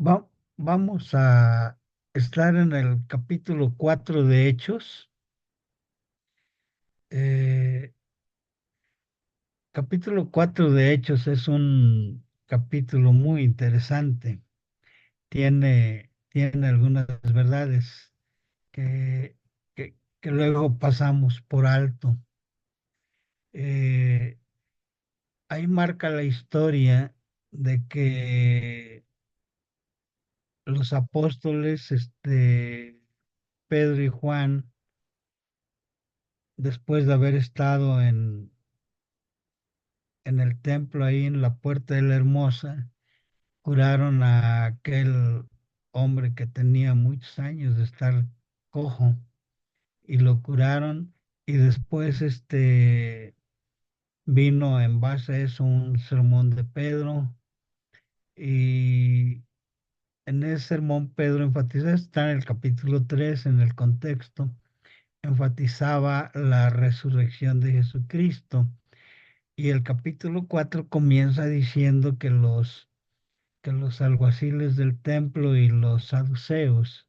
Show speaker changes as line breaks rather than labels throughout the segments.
Va- Vamos a estar en el capítulo 4 de Hechos. Eh, Capítulo 4 de Hechos es un capítulo muy interesante. Tiene algunas verdades que, que luego pasamos por alto. Eh, Ahí marca la historia de que los apóstoles, Pedro y Juan, después de haber estado en el templo, ahí en la Puerta de la Hermosa, curaron a aquel hombre que tenía muchos años de estar cojo y lo curaron, y después vino en base a eso un sermón de Pedro, y en ese sermón Pedro enfatizaba, está en el capítulo 3 en el contexto, enfatizaba la resurrección de Jesucristo. Y el capítulo 4 comienza diciendo que los alguaciles del templo y los saduceos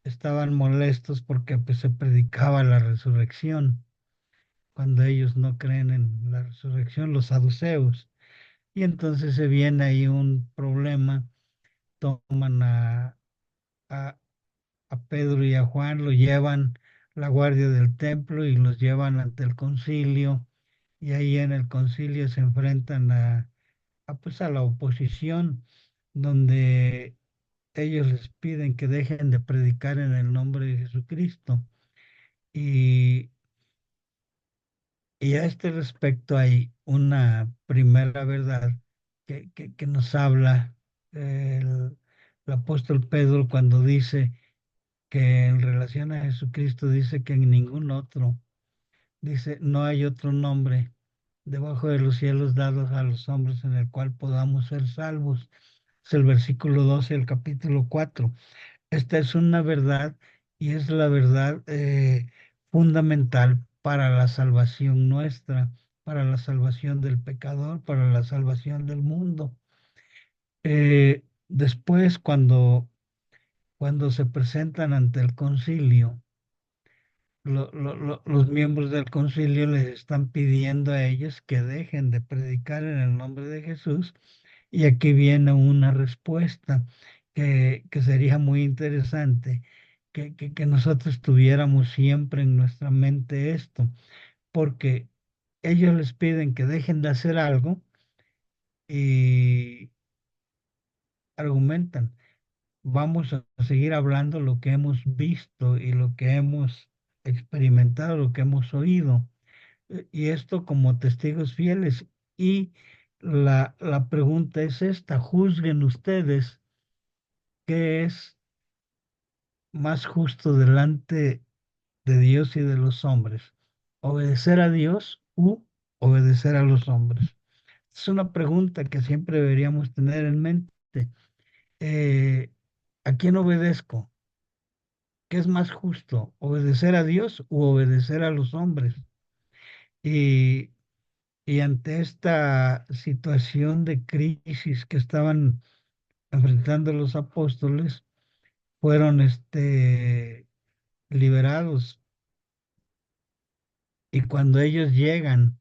estaban molestos porque pues, se predicaba la resurrección, cuando ellos no creen en la resurrección, los saduceos. Y entonces se viene ahí un problema, toman a, a Pedro y a Juan, lo llevan la guardia del templo y los llevan ante el concilio, y ahí en el concilio se enfrentan pues a la oposición, donde ellos les piden que dejen de predicar en el nombre de Jesucristo. Y, y a este respecto hay una primera verdad que nos habla el apóstol Pedro cuando dice que en relación a Jesucristo dice que en ningún otro, dice, no hay otro nombre debajo de los cielos dados a los hombres en el cual podamos ser salvos. Es el versículo 12 del capítulo 4. Esta es una verdad y es la verdad fundamental para la salvación nuestra, para la salvación del pecador, para la salvación del mundo. Después, cuando se presentan ante el concilio, los miembros del concilio les están pidiendo a ellos que dejen de predicar en el nombre de Jesús, y aquí viene una respuesta que sería muy interesante que nosotros tuviéramos siempre en nuestra mente esto, porque ellos les piden que dejen de hacer algo y argumentan, vamos a seguir hablando lo que hemos visto y lo que hemos experimentado, lo que hemos oído. Y esto como testigos fieles. Y la pregunta es esta: juzguen ustedes qué es más justo delante de Dios y de los hombres, obedecer a Dios u obedecer a los hombres. Es una pregunta que siempre deberíamos tener en mente. Eh, ¿A quién obedezco? ¿Qué es más justo, obedecer a Dios u obedecer a los hombres? Y Y ante esta situación de crisis que estaban enfrentando los apóstoles, fueron liberados. Y cuando ellos llegan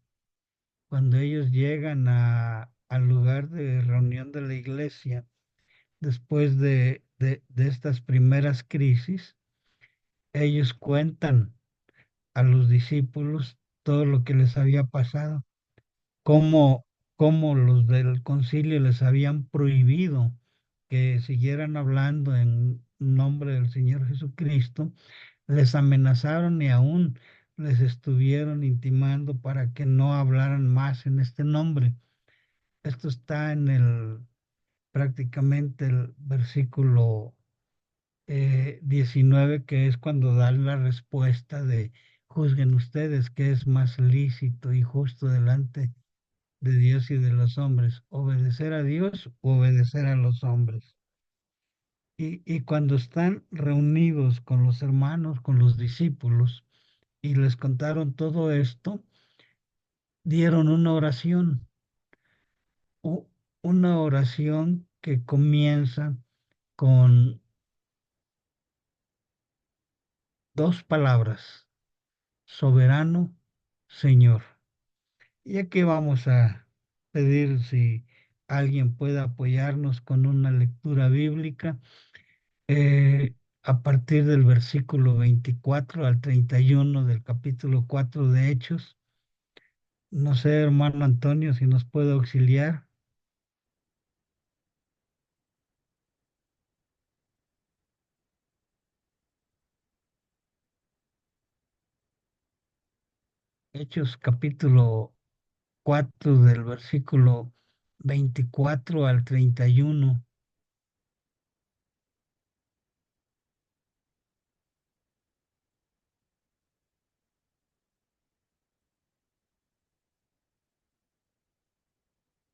al lugar de reunión de la iglesia, después de estas primeras crisis, ellos cuentan a los discípulos todo lo que les había pasado, cómo, cómo los del concilio les habían prohibido que siguieran hablando en nombre del Señor Jesucristo, les amenazaron y aún les estuvieron intimando para que no hablaran más en este nombre. Esto está en prácticamente el versículo 19, que es cuando dan la respuesta de juzguen ustedes qué es más lícito y justo delante de Dios y de los hombres, obedecer a Dios o obedecer a los hombres. Y cuando están reunidos con los hermanos, con los discípulos, y les contaron todo esto, dieron u- una oración que comienza con dos palabras: soberano, Señor. Y aquí vamos a pedir si alguien puede apoyarnos con una lectura bíblica a partir del versículo 24 al 31 del capítulo 4 de Hechos. No sé, hermano Antonio, si nos puede auxiliar. Hechos capítulo 4 del versículo 24 al 31.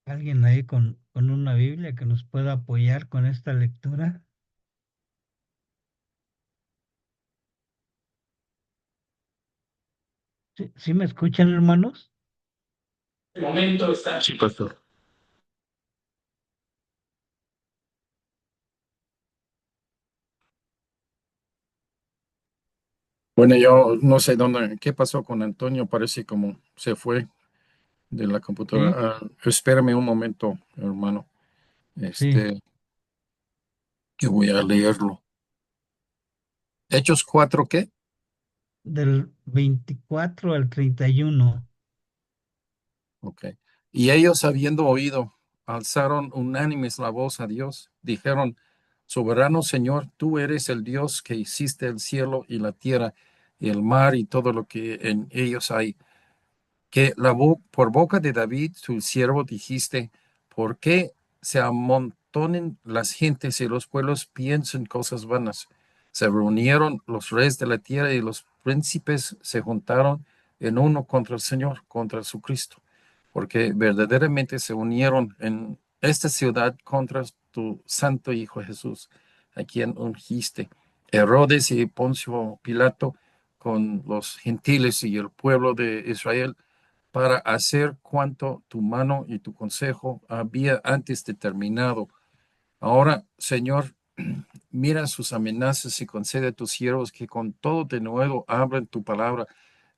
¿Alguien ahí con una Biblia que nos pueda apoyar con esta lectura? ¿Sí, sí me escuchan, hermanos?
De momento está. Sí, pastor. Bueno, yo no sé dónde, qué pasó con Antonio, parece como se fue de la
Sí,
computadora. Espérame un momento, hermano,
sí,
este, que voy a leerlo. Hechos 4, ¿qué?
del 24 al 31.
Ok. Y ellos, habiendo oído, alzaron unánimes la voz a Dios, dijeron, Soberano Señor, tú eres el Dios que hiciste el cielo y la tierra, y el mar y todo lo que en ellos hay. Que por boca de David, su siervo, dijiste, ¿por qué se amontonen las gentes y los pueblos piensan cosas vanas? Se reunieron los reyes de la tierra y los príncipes se juntaron en uno contra el Señor, contra su Cristo, porque verdaderamente se unieron en esta ciudad contra tu santo Hijo Jesús, a quien ungiste. Herodes y Poncio Pilato con los gentiles y el pueblo de Israel para hacer cuanto tu mano y tu consejo había antes determinado. Ahora, Señor, mira sus amenazas y concede a tus siervos que con todo de nuevo abran tu palabra,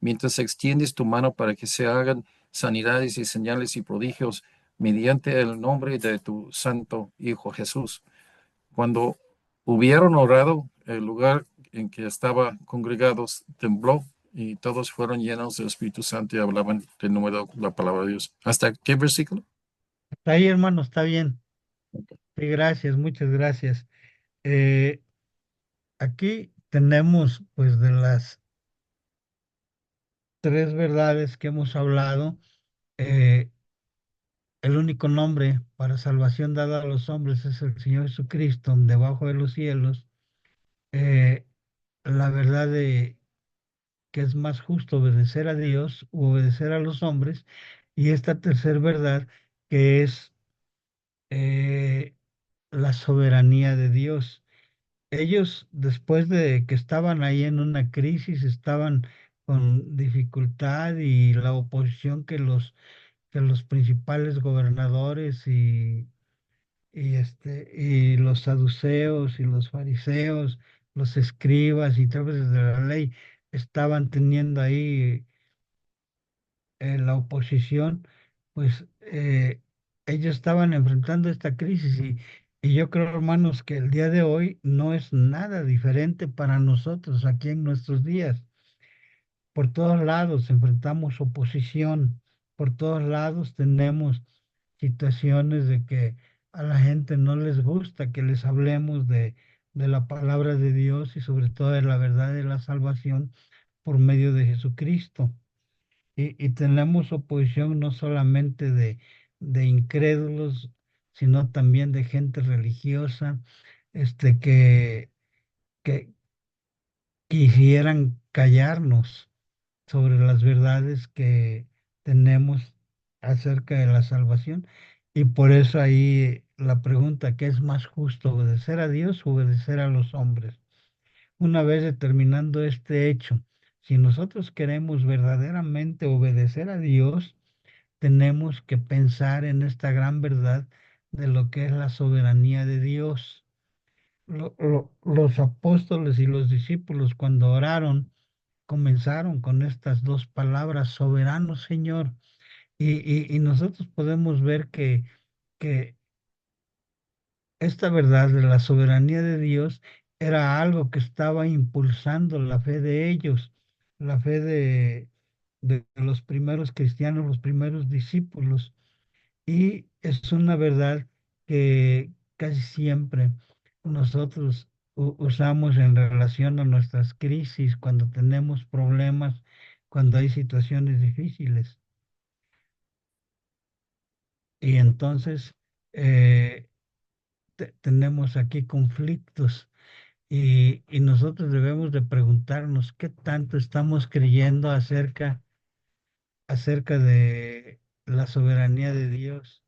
mientras extiendes tu mano para que se hagan sanidades y señales y prodigios mediante el nombre de tu santo Hijo Jesús. Cuando hubieron orado, el lugar en que estaban congregados tembló y todos fueron llenos del Espíritu Santo y hablaban de nuevo la palabra de Dios. ¿Hasta qué versículo?
Está ahí, hermano, está bien. Sí, gracias, muchas gracias. Eh, Aquí tenemos, pues, de las tres verdades que hemos hablado, eh, el único nombre para salvación dado a los hombres es el Señor Jesucristo, debajo de los cielos. Eh, la verdad de que es más justo obedecer a Dios u obedecer a los hombres. Y esta tercera verdad que es eh, la soberanía de Dios. Ellos, después de que estaban ahí en una crisis, estaban con dificultad y la oposición que los principales gobernadores y los saduceos y los fariseos, los escribas y intérpretes de la ley estaban teniendo ahí la oposición, pues ellos estaban enfrentando esta crisis y yo creo, hermanos, que el día de hoy no es nada diferente para nosotros aquí en nuestros días. Por todos lados enfrentamos oposición, por todos lados tenemos situaciones de que a la gente no les gusta que les hablemos de la palabra de Dios y sobre todo de la verdad de la salvación por medio de Jesucristo. Y tenemos oposición no solamente de incrédulos, sino también de gente religiosa, este, que quisieran callarnos sobre las verdades que tenemos acerca de la salvación. Y por eso ahí la pregunta, ¿qué es más justo, obedecer a Dios o obedecer a los hombres? Una vez determinando este hecho, si nosotros queremos verdaderamente obedecer a Dios, tenemos que pensar en esta gran verdad de lo que es la soberanía de Dios. los apóstoles y los discípulos cuando oraron comenzaron con estas dos palabras, soberano Señor. Y nosotros podemos ver que esta verdad de la soberanía de Dios era algo que estaba impulsando la fe de ellos, la fe de los primeros cristianos, los primeros discípulos. Y es una verdad que casi siempre nosotros usamos en relación a nuestras crisis, cuando tenemos problemas, cuando hay situaciones difíciles. Y entonces eh, tenemos aquí conflictos y nosotros debemos de preguntarnos qué tanto estamos creyendo acerca de la soberanía de Dios.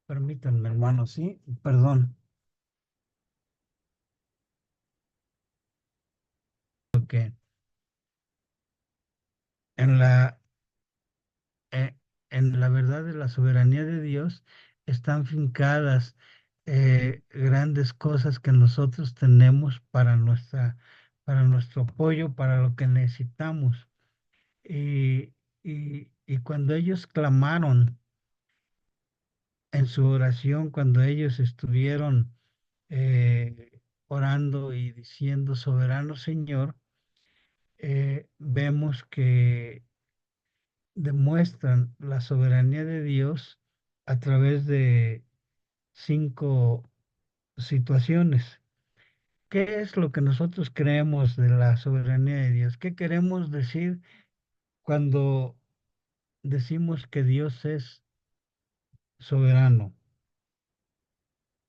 Permítanme, hermano, sí, perdón. Que en eh, en la verdad de la soberanía de Dios están fincadas grandes cosas que nosotros tenemos para nuestro apoyo, para lo que necesitamos. Y, y cuando ellos clamaron en su oración, cuando ellos estuvieron orando y diciendo, soberano Señor, vemos que demuestran la soberanía de Dios a través de cinco situaciones. ¿Qué es lo que nosotros creemos de la soberanía de Dios? ¿Qué queremos decir cuando decimos que Dios es soberano?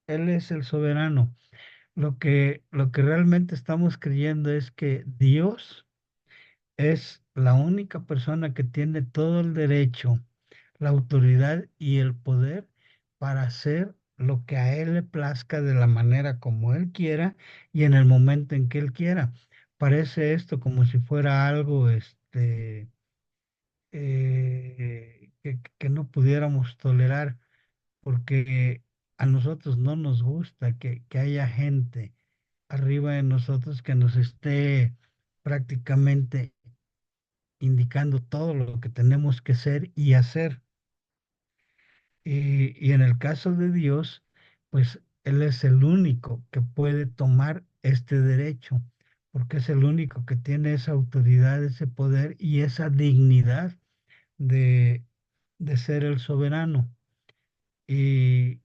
Él es el soberano. Lo que realmente estamos creyendo es que Dios es la única persona que tiene todo el derecho, la autoridad y el poder para hacer lo que a Él le plazca de la manera como Él quiera y en el momento en que Él quiera. Parece esto como si fuera algo que no pudiéramos tolerar, porque a nosotros no nos gusta que haya gente arriba de nosotros que nos esté prácticamente indicando todo lo que tenemos que ser y hacer. Y en el caso de Dios, pues Él es el único que puede tomar este derecho, porque es el único que tiene esa autoridad, ese poder y esa dignidad de, de ser el soberano. Y,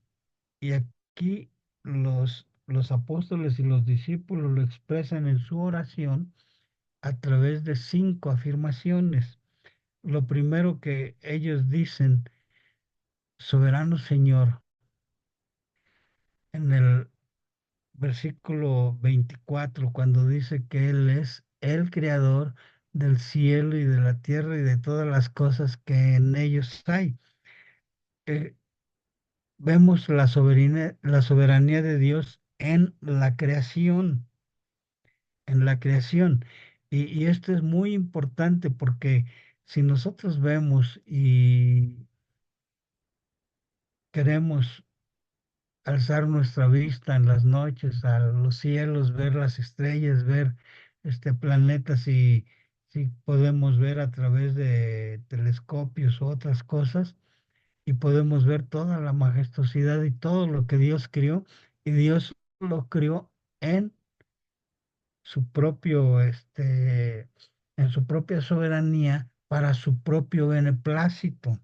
y aquí los apóstoles y los discípulos lo expresan en su oración a través de cinco afirmaciones. Lo primero que ellos dicen, soberano Señor, en el versículo 24, cuando dice que Él es el creador del cielo y de la tierra y de todas las cosas que en ellos hay. Eh, Vemos la soberanía de Dios en la creación. Y esto es muy importante porque si nosotros vemos y queremos alzar nuestra vista en las noches a los cielos, ver las estrellas, ver planetas y si podemos ver a través de telescopios u otras cosas y podemos ver toda la majestuosidad y todo lo que Dios crió y Dios lo crió en su propio en su propia soberanía para su propio beneplácito.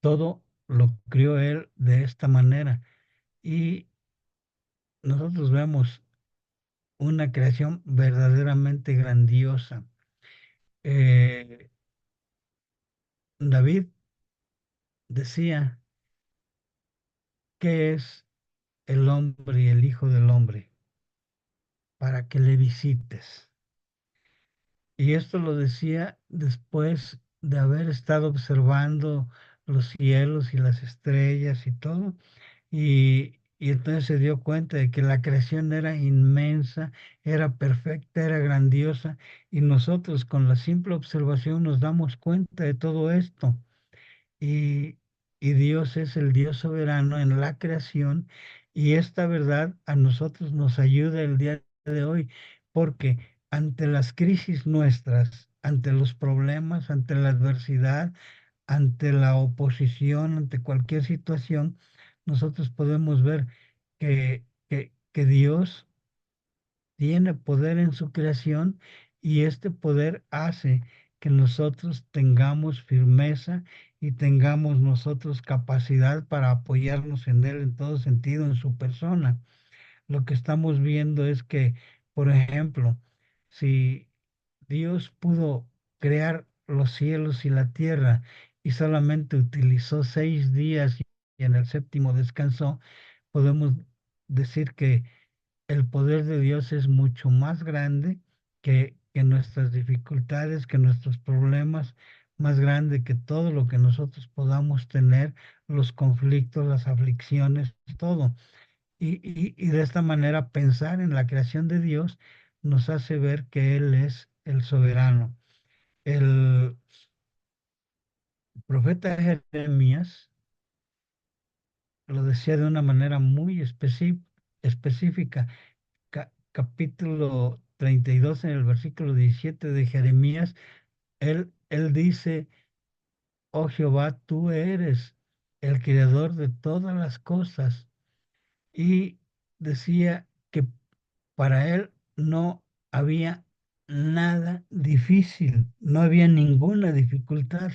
Todo lo crió él de esta manera y nosotros vemos una creación verdaderamente grandiosa. Eh, David decía, ¿qué es el hombre y el hijo del hombre? Para que le visites. Y esto lo decía después de haber estado observando los cielos y las estrellas y todo. Y entonces se dio cuenta de que la creación era inmensa, era perfecta, era grandiosa. Y nosotros con la simple observación nos damos cuenta de todo esto. Y y Dios es el Dios soberano en la creación y esta verdad a nosotros nos ayuda el día de hoy porque ante las crisis nuestras, ante los problemas, ante la adversidad, ante la oposición, ante cualquier situación, nosotros podemos ver que Dios tiene poder en su creación y este poder hace que nosotros tengamos firmeza y tengamos nosotros capacidad para apoyarnos en Él en todo sentido, en su persona. Lo que estamos viendo es que, por ejemplo, si Dios pudo crear los cielos y la tierra y solamente utilizó 6 días y en el séptimo descansó, podemos decir que el poder de Dios es mucho más grande que nuestras dificultades, que nuestros problemas, más grande que todo lo que nosotros podamos tener, los conflictos, las aflicciones, todo. Y de esta manera pensar en la creación de Dios nos hace ver que Él es el soberano. El profeta Jeremías lo decía de una manera muy específica. Capítulo 32 en el versículo 17 de Jeremías, él dice, oh Jehová, tú eres el creador de todas las cosas. Y decía que para él no había nada difícil, no había ninguna dificultad.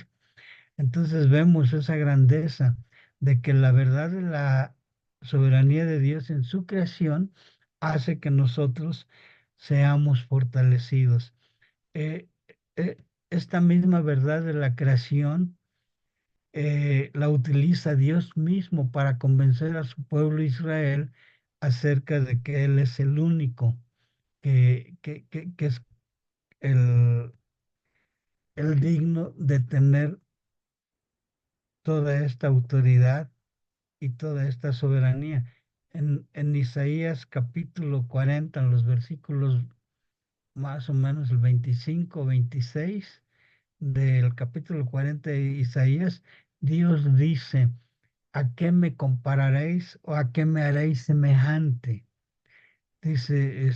Entonces vemos esa grandeza de que la verdad de la soberanía de Dios en su creación hace que nosotros seamos fortalecidos. Eh, Esta misma verdad de la creación la utiliza Dios mismo para convencer a su pueblo Israel acerca de que Él es el único que es el, el digno de tener toda esta autoridad y toda esta soberanía. En Isaías capítulo 40, en los versículos más o menos el 25, 26 del capítulo 40 de Isaías, Dios dice, ¿a qué me compararéis o a qué me haréis semejante? Dice,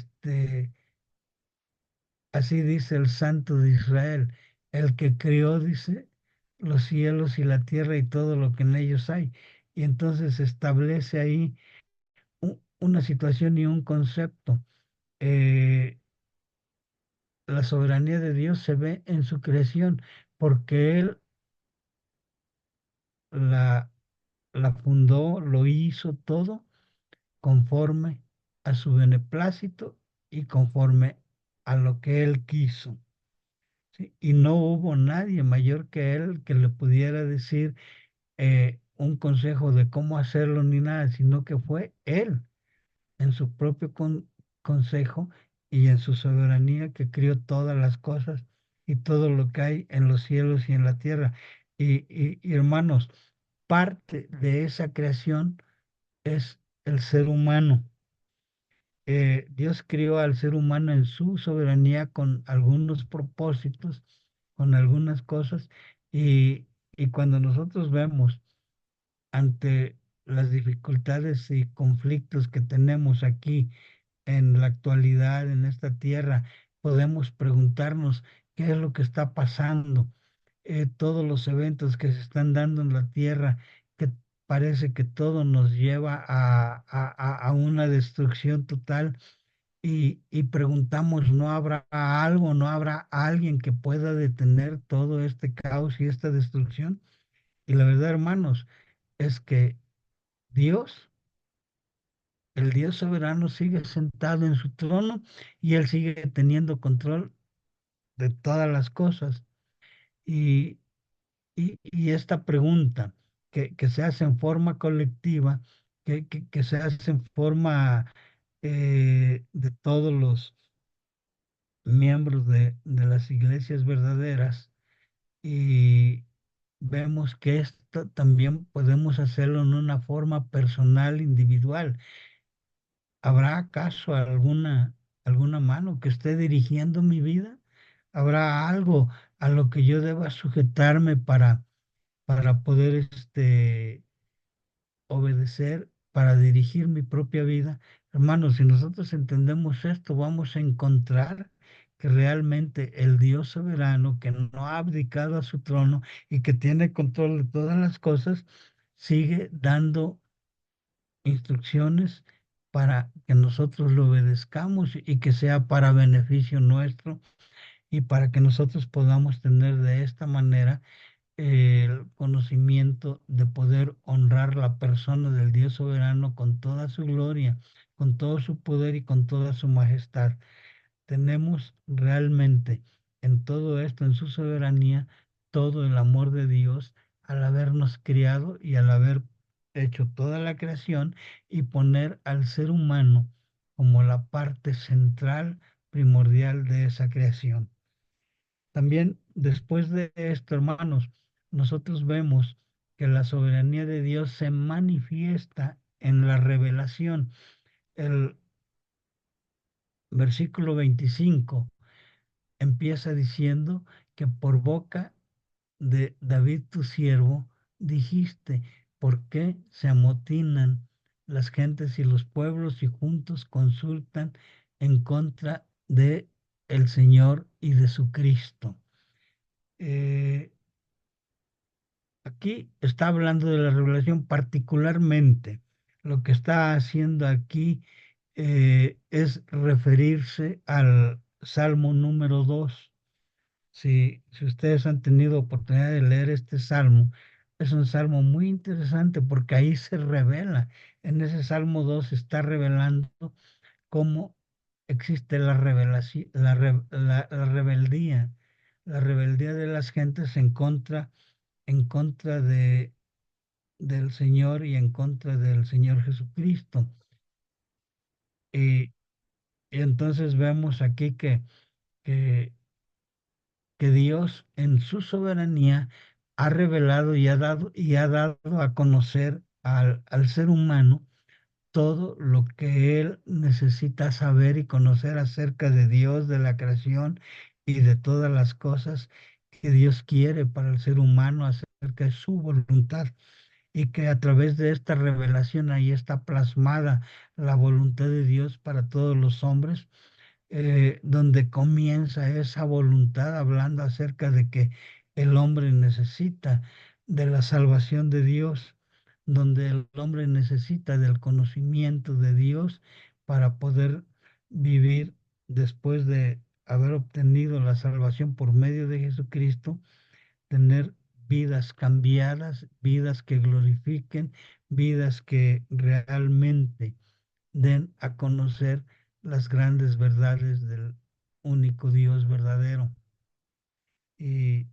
así dice el Santo de Israel, el que crió, dice, los cielos y la tierra y todo lo que en ellos hay. Y entonces establece ahí una situación y un concepto. Eh, la soberanía de Dios se ve en su creación, porque Él la, la fundó, lo hizo todo conforme a su beneplácito y conforme a lo que Él quiso. ¿Sí? Y no hubo nadie mayor que Él que le pudiera decir un consejo de cómo hacerlo ni nada, sino que fue Él en su propio consejo y en su soberanía que crió todas las cosas y todo lo que hay en los cielos y en la tierra. Y hermanos, parte de esa creación es el ser humano. Dios crió al ser humano en su soberanía con algunos propósitos, con algunas cosas, y, y cuando nosotros vemos ante las dificultades y conflictos que tenemos aquí en la actualidad, en esta tierra, podemos preguntarnos qué es lo que está pasando, todos los eventos que se están dando en la tierra, que parece que todo nos lleva a una destrucción total y preguntamos, ¿no habrá algo, no habrá alguien que pueda detener todo este caos y esta destrucción? Y la verdad, hermanos, es que Dios, el Dios soberano, sigue sentado en su trono y Él sigue teniendo control de todas las cosas. Y, y esta pregunta que se hace en forma colectiva, que se hace en forma de todos los miembros de las iglesias verdaderas, y vemos que esto también podemos hacerlo en una forma personal, individual. ¿Habrá acaso alguna mano que esté dirigiendo mi vida? ¿Habrá algo a lo que yo deba sujetarme para poder obedecer, para dirigir mi propia vida. Hermanos, si nosotros entendemos esto, vamos a encontrar que realmente el Dios soberano, que no ha abdicado a su trono y que tiene control de todas las cosas, sigue dando instrucciones para que nosotros lo obedezcamos y que sea para beneficio nuestro y para que nosotros podamos tener de esta manera el conocimiento de poder honrar la persona del Dios soberano con toda su gloria, con todo su poder y con toda su majestad. Tenemos realmente en todo esto, en su soberanía, todo el amor de Dios al habernos criado y al haber hecho toda la creación y poner al ser humano como la parte central, primordial de esa creación. También después de esto, hermanos, nosotros vemos que la soberanía de Dios se manifiesta en la revelación. El versículo 25 empieza diciendo que por boca de David tu siervo dijiste, ¿por qué se amotinan las gentes y los pueblos y juntos consultan en contra de el Señor y de su Cristo? Eh, Aquí está hablando de la revelación particularmente. Lo que está haciendo aquí es referirse al Salmo número 2. Si ustedes han tenido oportunidad de leer este salmo, es un salmo muy interesante porque ahí se revela, en ese Salmo 2 está revelando cómo existe la revelación, la rebeldía de las gentes en contra del Señor y en contra del Señor Jesucristo. Y, y entonces vemos aquí que, que Dios en su soberanía ha revelado y ha dado a conocer al ser humano todo lo que él necesita saber y conocer acerca de Dios, de la creación y de todas las cosas que Dios quiere para el ser humano acerca de su voluntad. Y que a través de esta revelación ahí está plasmada la voluntad de Dios para todos los hombres, donde comienza esa voluntad hablando acerca de que el hombre necesita de la salvación de Dios, donde el hombre necesita del conocimiento de Dios para poder vivir después de haber obtenido la salvación por medio de Jesucristo, tener vidas cambiadas, vidas que glorifiquen, vidas que realmente den a conocer las grandes verdades del único Dios verdadero. Y,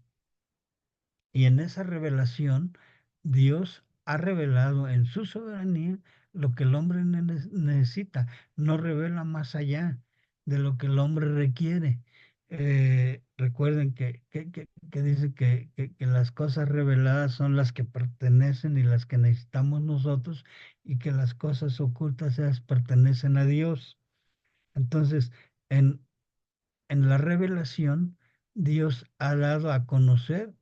y en esa revelación, Dios ha revelado en su soberanía lo que el hombre necesita. No revela más allá de lo que el hombre requiere. Recuerden que dice que las cosas reveladas son las que pertenecen y las que necesitamos nosotros y que las cosas ocultas esas pertenecen a Dios. Entonces, en, en la revelación, Dios ha dado a conocer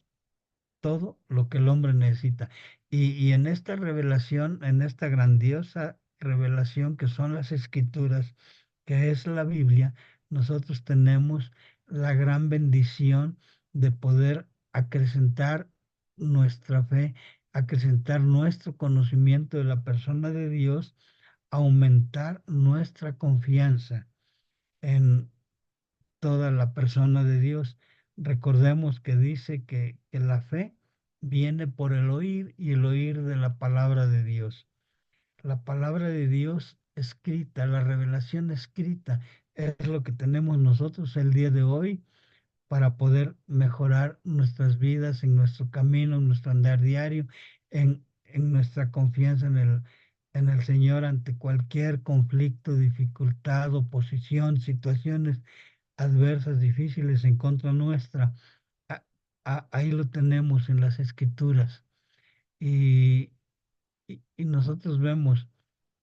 todo lo que el hombre necesita. Y en esta revelación, en esta grandiosa revelación que son las escrituras, que es la Biblia, nosotros tenemos la gran bendición de poder acrecentar nuestra fe, acrecentar nuestro conocimiento de la persona de Dios, aumentar nuestra confianza en toda la persona de Dios. Recordemos que dice que la fe viene por el oír y el oír de la palabra de Dios. La palabra de Dios escrita, la revelación escrita, es lo que tenemos nosotros el día de hoy para poder mejorar nuestras vidas, en nuestro camino, en nuestro andar diario, en nuestra confianza en el Señor ante cualquier conflicto, dificultad, oposición, situaciones adversas, difíciles en contra nuestra. Ahí lo tenemos en las escrituras. Y, y nosotros vemos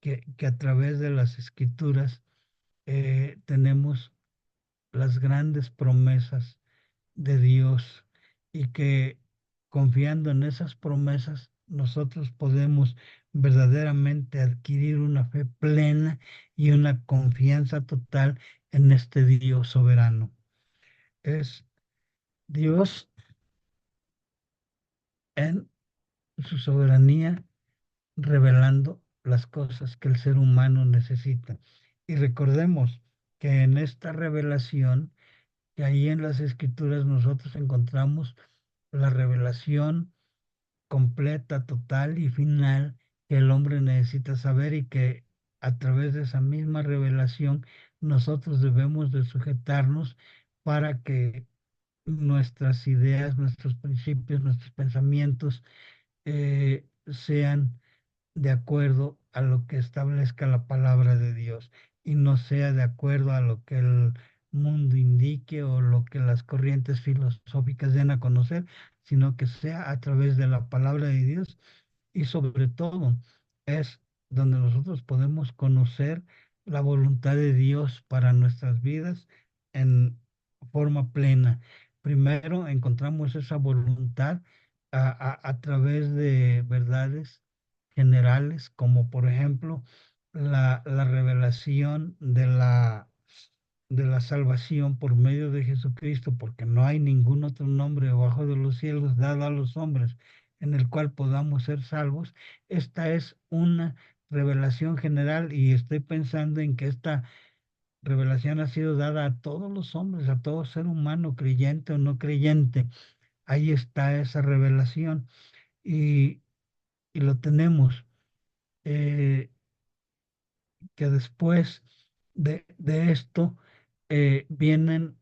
que a través de las escrituras tenemos las grandes promesas de Dios y que confiando en esas promesas, nosotros podemos verdaderamente adquirir una fe plena y una confianza total en este Dios soberano. Es Dios en su soberanía revelando las cosas que el ser humano necesita. Y recordemos que en esta revelación, que ahí en las escrituras nosotros encontramos la revelación completa, total y final que el hombre necesita saber, y que a través de esa misma revelación nosotros debemos de sujetarnos para que nuestras ideas, nuestros principios, nuestros pensamientos sean de acuerdo a lo que establezca la palabra de Dios, y no sea de acuerdo a lo que el mundo indique o lo que las corrientes filosóficas den a conocer, sino que sea a través de la palabra de Dios. Y sobre todo es donde nosotros podemos conocer la voluntad de Dios para nuestras vidas en forma plena. Primero encontramos esa voluntad a través de verdades generales, como por ejemplo la revelación de la salvación por medio de Jesucristo, porque no hay ningún otro nombre debajo de los cielos dado a los hombres en el cual podamos ser salvos. Esta es una revelación general, y estoy pensando en que esta revelación ha sido dada a todos los hombres, a todo ser humano, creyente o no creyente. Ahí está esa revelación, y, y lo tenemos. Eh, que después de esto vienen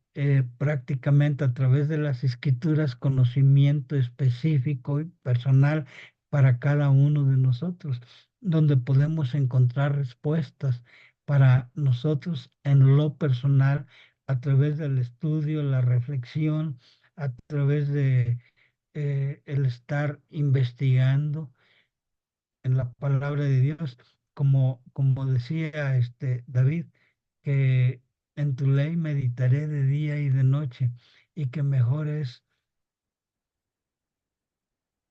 prácticamente a través de las escrituras conocimiento específico y personal para cada uno de nosotros, donde podemos encontrar respuestas para nosotros en lo personal a través del estudio, la reflexión, a través de el estar investigando en la palabra de Dios, como decía David, que en tu ley meditaré de día y de noche, y que mejor es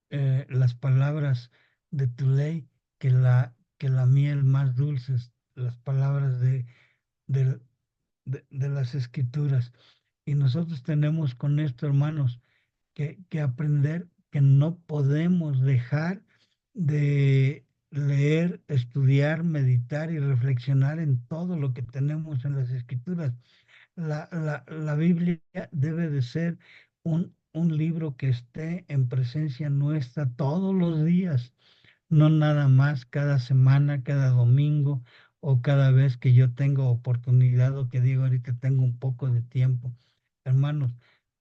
las palabras de tu ley que la miel más dulces, las palabras de, de las escrituras. Y nosotros tenemos con esto, hermanos, que aprender que no podemos dejar de leer, estudiar, meditar y reflexionar en todo lo que tenemos en las escrituras. La Biblia debe de ser un libro que esté en presencia nuestra todos los días, no nada más cada semana, cada domingo o cada vez que yo tengo oportunidad, o que digo ahorita tengo un poco de tiempo. Hermanos,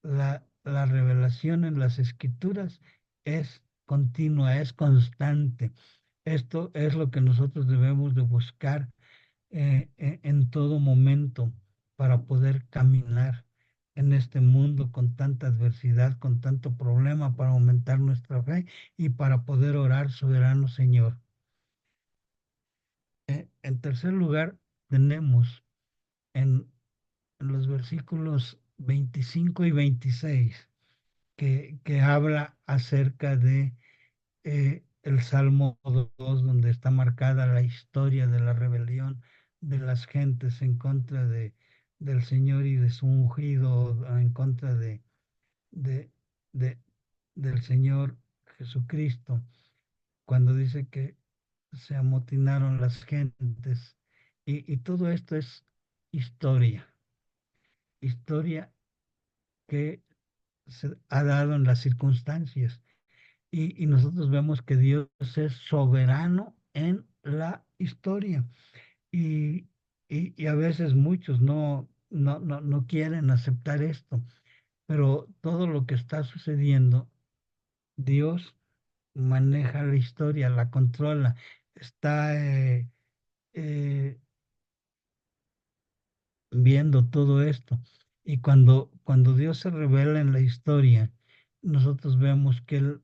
la revelación en las escrituras es continua, es constante. Esto es lo que nosotros debemos de buscar en todo momento para poder caminar en este mundo con tanta adversidad, con tanto problema, para aumentar nuestra fe y para poder orar, soberano Señor. En tercer lugar, tenemos en, en los versículos 25 y 26 que habla acerca de el Salmo 2, donde está marcada la historia de la rebelión de las gentes en contra del Señor y de su ungido, en contra de, de- del Señor Jesucristo, cuando dice que se amotinaron las gentes. Y todo esto es historia, historia que se ha dado en las circunstancias. Y nosotros vemos que Dios es soberano en la historia. Y, y a veces muchos no quieren aceptar esto, pero todo lo que está sucediendo, Dios maneja la historia, la controla, está eh, viendo todo esto. Y cuando Dios se revela en la historia, nosotros vemos que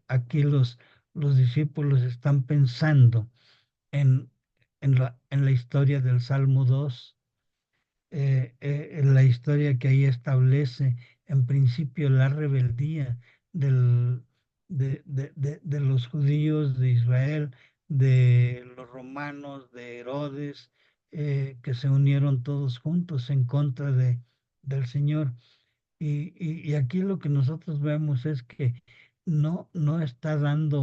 aquí los discípulos están pensando en, en la historia del Salmo 2, en la historia que ahí establece en principio la rebeldía del, de los judíos de Israel, de los romanos, de Herodes, que se unieron todos juntos en contra del Señor. Y aquí lo que nosotros vemos es que no está dando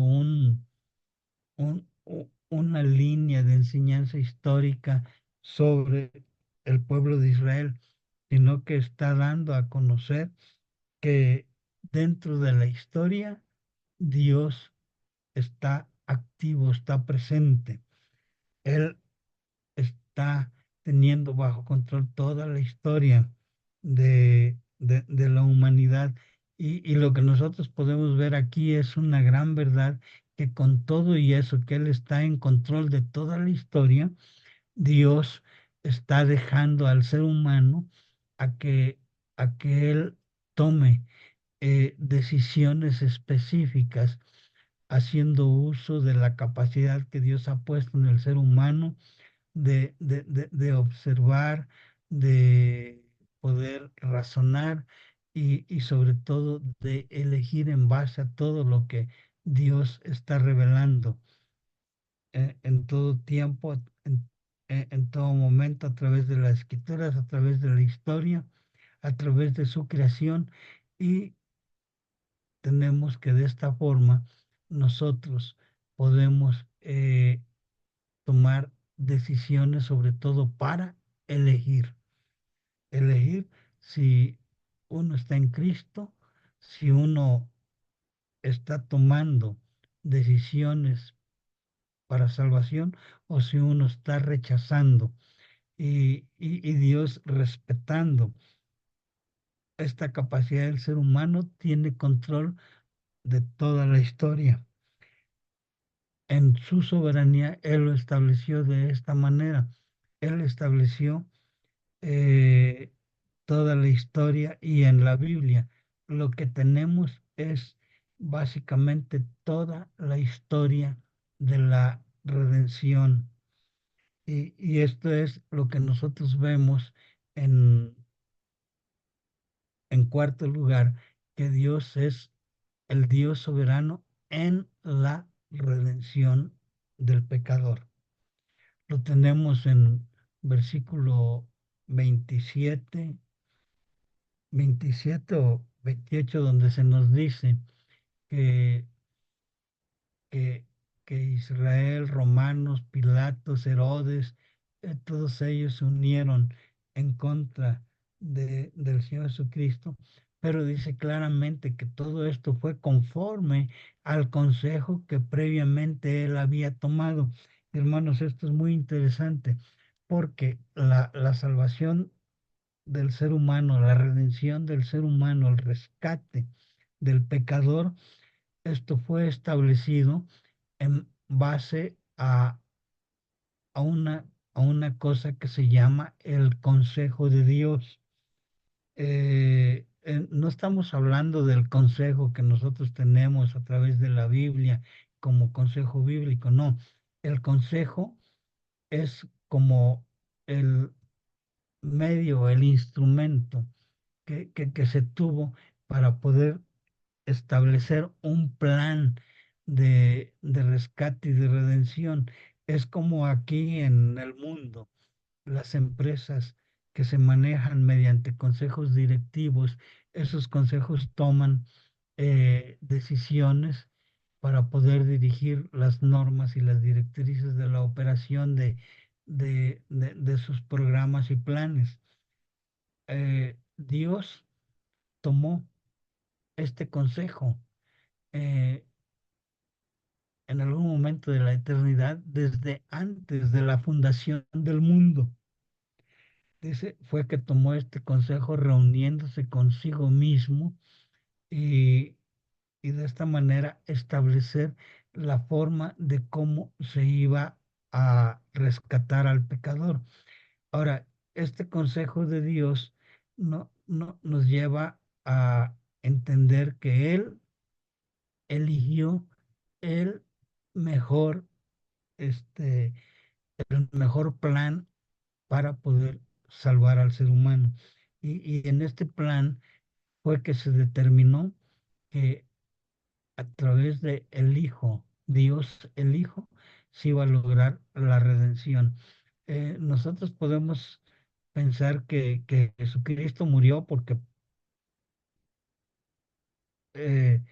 una línea de enseñanza histórica sobre el pueblo de Israel, sino que está dando a conocer que dentro de la historia Dios está activo, está presente. Él está teniendo bajo control toda la historia de la humanidad. Y lo que nosotros podemos ver aquí es una gran verdad, que con todo y eso, que Él está en control de toda la historia, Dios está dejando al ser humano a que, a que Él tome decisiones específicas, haciendo uso de la capacidad que Dios ha puesto en el ser humano de observar, de poder razonar y sobre todo de elegir en base a todo lo que Dios está revelando en todo tiempo, en todo momento, a través de las escrituras, a través de la historia, a través de su creación. Y tenemos que de esta forma nosotros podemos tomar decisiones, sobre todo para elegir. Elegir si uno está en Cristo, si uno está tomando decisiones para salvación, o si uno está rechazando, y Dios, respetando esta capacidad del ser humano, tiene control de toda la historia. En su soberanía, Él lo estableció de esta manera. Él estableció eh, toda la historia, y en la Biblia lo que tenemos es básicamente toda la historia de la redención. Y esto es lo que nosotros vemos en, en cuarto lugar, que Dios es el Dios soberano en la redención del pecador. Lo tenemos en versículo 27, 27 o 28, donde se nos dice que, que, que Israel, romanos, Pilatos, Herodes, todos ellos se unieron en contra del Señor Jesucristo, pero dice claramente que todo esto fue conforme al consejo que previamente él había tomado. Hermanos, esto es muy interesante, porque la salvación del ser humano, la redención del ser humano, el rescate del pecador, esto fue establecido en base a a una cosa que se llama el consejo de Dios. No estamos hablando del consejo que nosotros tenemos a través de la Biblia como consejo bíblico, no. El consejo es como el medio, el instrumento que se tuvo para poder establecer un plan de rescate y de redención. Es como aquí en el mundo, las empresas que se manejan mediante consejos directivos, esos consejos toman decisiones para poder dirigir las normas y las directrices de la operación de sus programas y planes. Dios tomó este consejo eh, en algún momento de la eternidad, desde antes de la fundación del mundo. Dice, fue que tomó este consejo reuniéndose consigo mismo, y, y de esta manera establecer la forma de cómo se iba a rescatar al pecador. Ahora, este consejo de Dios nos lleva a entender que Él eligió el mejor, este, el mejor plan para poder salvar al ser humano. Y en este plan fue que se determinó que a través de el Hijo, Dios el Hijo, sí va a lograr la redención. Nosotros podemos pensar que Jesucristo murió porque eh,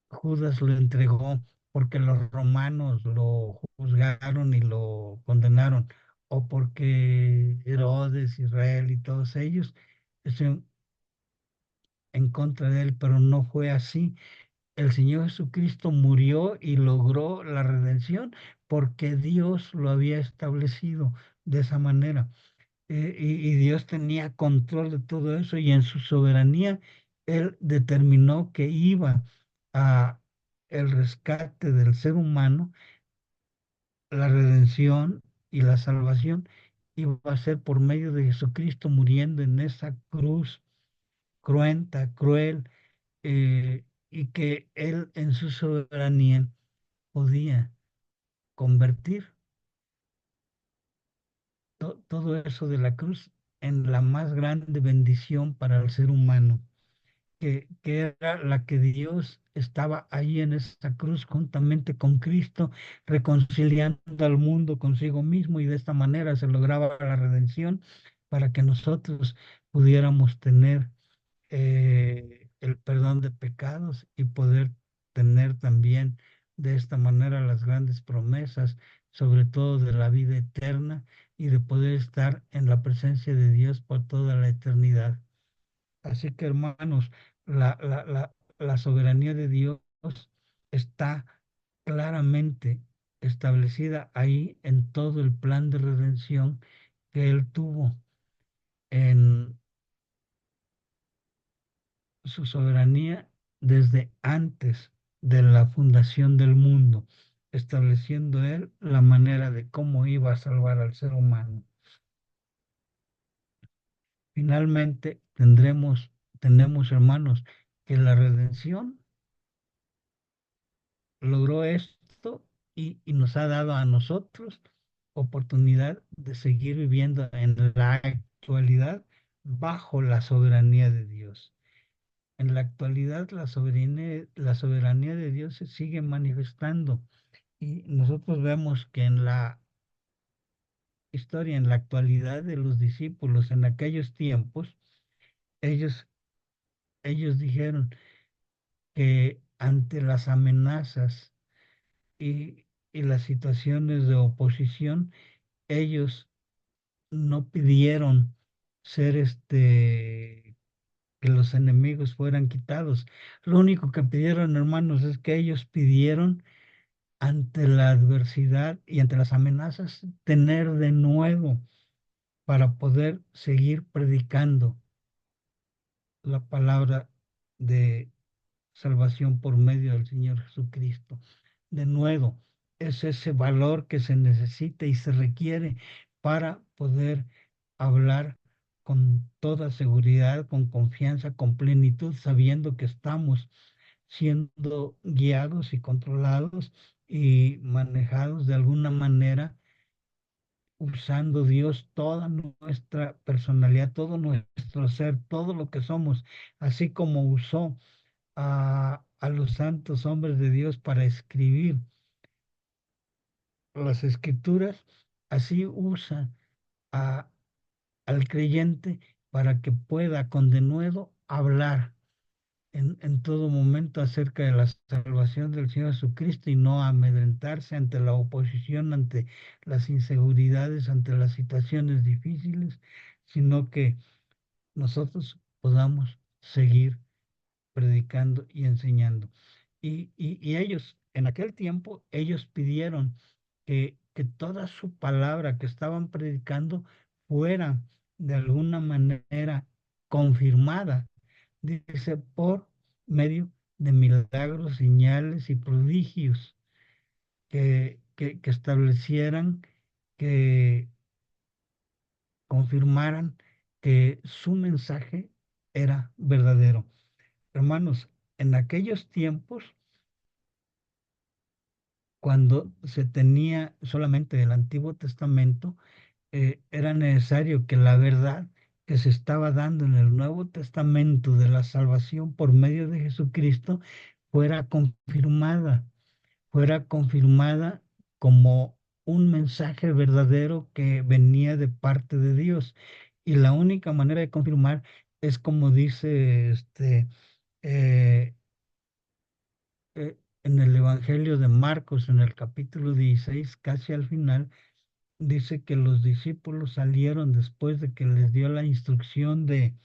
Judas lo entregó, porque los romanos lo juzgaron y lo condenaron, o porque Herodes, Israel y todos ellos estuvieron en contra de él, pero no fue así. El Señor Jesucristo murió y logró la redención porque Dios lo había establecido de esa manera. Y Dios tenía control de todo eso y en su soberanía Él determinó que iba a el rescate del ser humano, la redención y la salvación iba a ser por medio de Jesucristo muriendo en esa cruz cruenta, cruel, y que Él en su soberanía podía convertir todo eso de la cruz en la más grande bendición para el ser humano, que era la que Dios estaba ahí en esa cruz juntamente con Cristo, reconciliando al mundo consigo mismo y de esta manera se lograba la redención para que nosotros pudiéramos tener el perdón de pecados y poder tener también de esta manera las grandes promesas, sobre todo de la vida eterna y de poder estar en la presencia de Dios por toda la eternidad. Así que hermanos, la soberanía de Dios está claramente establecida ahí en todo el plan de redención que Él tuvo en su soberanía desde antes de la fundación del mundo, estableciendo Él la manera de cómo iba a salvar al ser humano. Finalmente, tenemos hermanos, que la redención logró esto y nos ha dado a nosotros oportunidad de seguir viviendo en la actualidad bajo la soberanía de Dios. En la actualidad la soberanía de Dios se sigue manifestando y nosotros vemos que en la historia, en la actualidad de los discípulos en aquellos tiempos, ellos, ellos dijeron que ante las amenazas y las situaciones de oposición, ellos no pidieron ser que los enemigos fueran quitados. Lo único que pidieron, hermanos, es que ellos pidieron ante la adversidad y ante las amenazas tener de nuevo para poder seguir predicando la palabra de salvación por medio del Señor Jesucristo. De nuevo, es ese valor que se necesita y se requiere para poder hablar con toda seguridad, con confianza, con plenitud, sabiendo que estamos siendo guiados y controlados y manejados de alguna manera, usando Dios toda nuestra personalidad, todo nuestro ser, todo lo que somos, así como usó a los santos hombres de Dios para escribir las escrituras, así usa a, al creyente para que pueda con denuedo hablar en todo momento acerca de la salvación del Señor Jesucristo y no amedrentarse ante la oposición, ante las inseguridades, ante las situaciones difíciles, sino que nosotros podamos seguir predicando y enseñando. Y ellos, en aquel tiempo, ellos pidieron que toda su palabra que estaban predicando fuera de alguna manera confirmada, dice, por medio de milagros, señales y prodigios que establecieran, que confirmaran que su mensaje era verdadero. Hermanos, en aquellos tiempos, cuando se tenía solamente el Antiguo Testamento, era necesario que la verdad que se estaba dando en el Nuevo Testamento de la salvación por medio de Jesucristo fuera confirmada, fuera confirmada como un mensaje verdadero que venía de parte de Dios. Y la única manera de confirmar es como dice eh, en el Evangelio de Marcos, en el capítulo 16 casi al final, dice que los discípulos salieron después de que les dio la instrucción de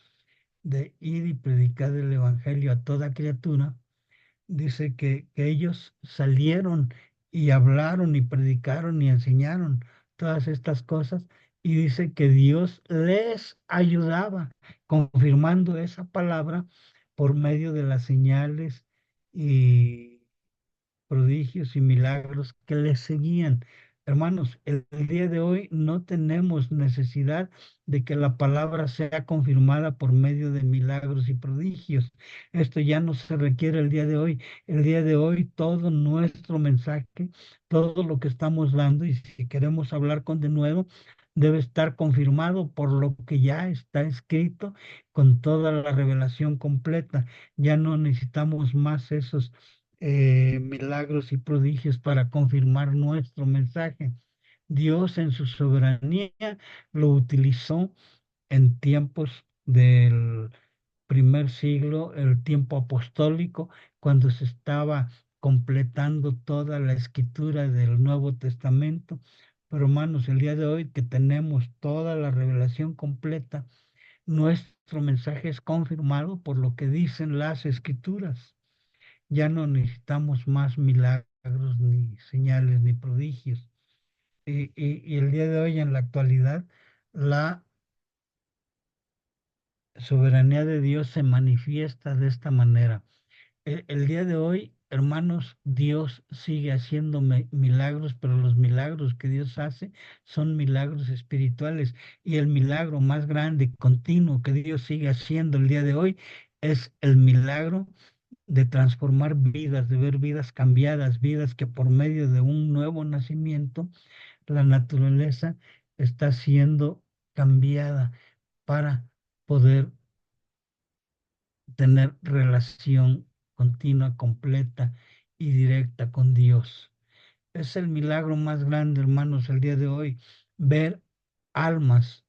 ir y predicar el Evangelio a toda criatura. Dice que ellos salieron y hablaron y predicaron y enseñaron todas estas cosas, y dice que Dios les ayudaba, confirmando esa palabra por medio de las señales y prodigios y milagros que le seguían. Hermanos, el día de hoy no tenemos necesidad de que la palabra sea confirmada por medio de milagros y prodigios. Esto ya no se requiere el día de hoy. El día de hoy todo nuestro mensaje, todo lo que estamos dando, y si queremos hablar con de nuevo, debe estar confirmado por lo que ya está escrito con toda la revelación completa. Ya no necesitamos más esos milagros y prodigios para confirmar nuestro mensaje. Dios en su soberanía lo utilizó en tiempos del primer siglo, el tiempo apostólico, cuando se estaba completando toda la escritura del Nuevo Testamento. Pero hermanos, el día de hoy que tenemos toda la revelación completa, nuestro mensaje es confirmado por lo que dicen las escrituras. Ya no necesitamos más milagros, ni señales, ni prodigios. Y el día de hoy, en la actualidad, la soberanía de Dios se manifiesta de esta manera. El día de hoy, hermanos, Dios sigue haciendo milagros, pero los milagros que Dios hace son milagros espirituales. Y el milagro más grande, continuo, que Dios sigue haciendo el día de hoy es el milagro de transformar vidas, de ver vidas cambiadas, vidas que por medio de un nuevo nacimiento, la naturaleza está siendo cambiada para poder tener relación continua, completa y directa con Dios. Es el milagro más grande, hermanos, el día de hoy, ver almas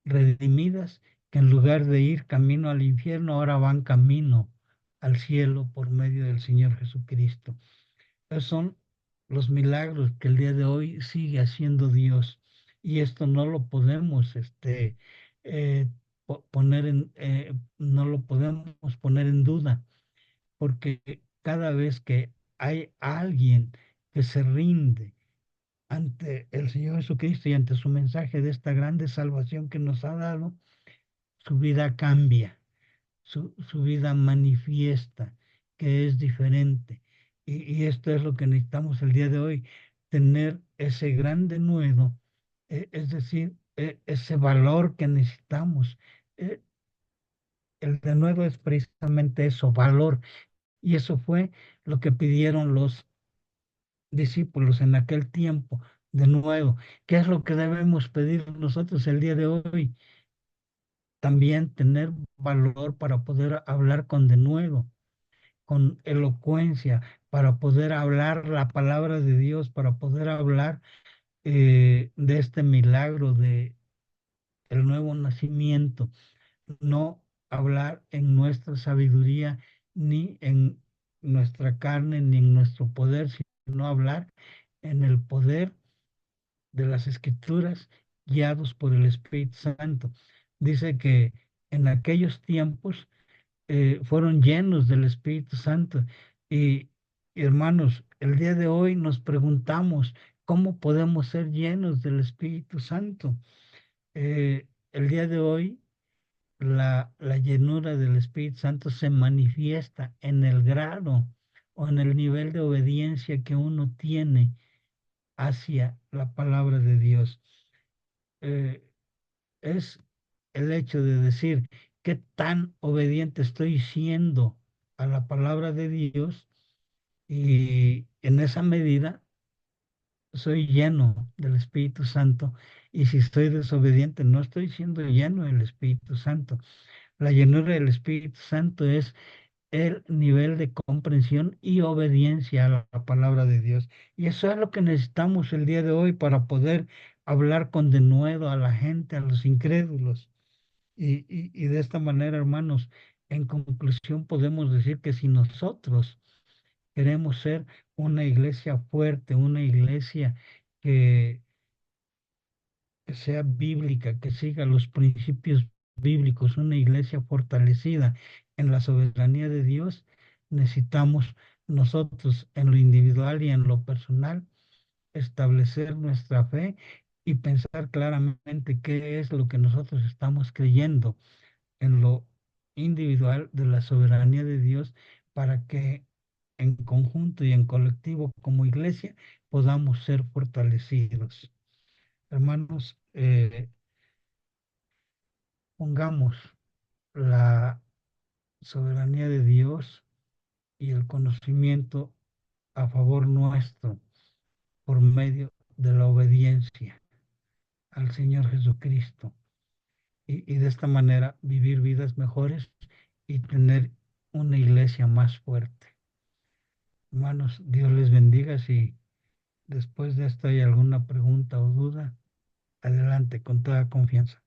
redimidas que en lugar de ir camino al infierno, ahora van camino al cielo por medio del Señor Jesucristo. Esos son los milagros que el día de hoy sigue haciendo Dios. Y esto no lo podemos eh, no lo podemos poner en duda, porque cada vez que hay alguien que se rinde ante el Señor Jesucristo y ante su mensaje de esta grande salvación que nos ha dado, su vida cambia, su vida manifiesta que es diferente. Y esto es lo que necesitamos el día de hoy, tener ese gran denuedo, es decir, ese valor que necesitamos. Eh, el denuedo es precisamente eso, valor. Y eso fue lo que pidieron los discípulos en aquel tiempo, de nuevo. ¿Qué es lo que debemos pedir nosotros el día de hoy? También tener valor para poder hablar con denuedo, con elocuencia, para poder hablar la palabra de Dios, para poder hablar de este milagro de el nuevo nacimiento, no hablar en nuestra sabiduría, ni en nuestra carne, ni en nuestro poder, sino hablar en el poder de las Escrituras, guiados por el Espíritu Santo. Dice que en aquellos tiempos fueron llenos del Espíritu Santo. Y hermanos, el día de hoy nos preguntamos cómo podemos ser llenos del Espíritu Santo. El día de hoy la llenura del Espíritu Santo se manifiesta en el grado o en el nivel de obediencia que uno tiene hacia la palabra de Dios. Eh, es el hecho de decir qué tan obediente estoy siendo a la palabra de Dios, y en esa medida soy lleno del Espíritu Santo, y si estoy desobediente no estoy siendo lleno del Espíritu Santo. La llenura del Espíritu Santo es el nivel de comprensión y obediencia a la palabra de Dios. Y eso es lo que necesitamos el día de hoy para poder hablar con denuedo a la gente, a los incrédulos. Y de esta manera, hermanos, en conclusión podemos decir que si nosotros queremos ser una iglesia fuerte, una iglesia que, que sea bíblica, que siga los principios bíblicos, una iglesia fortalecida en la soberanía de Dios, necesitamos nosotros en lo individual y en lo personal establecer nuestra fe y pensar claramente qué es lo que nosotros estamos creyendo en lo individual de la soberanía de Dios para que en conjunto y en colectivo como iglesia podamos ser fortalecidos. Hermanos, pongamos la soberanía de Dios y el conocimiento a favor nuestro por medio de la obediencia al Señor Jesucristo y de esta manera vivir vidas mejores y tener una iglesia más fuerte. Hermanos, Dios les bendiga. Si después de esto hay alguna pregunta o duda, adelante con toda confianza.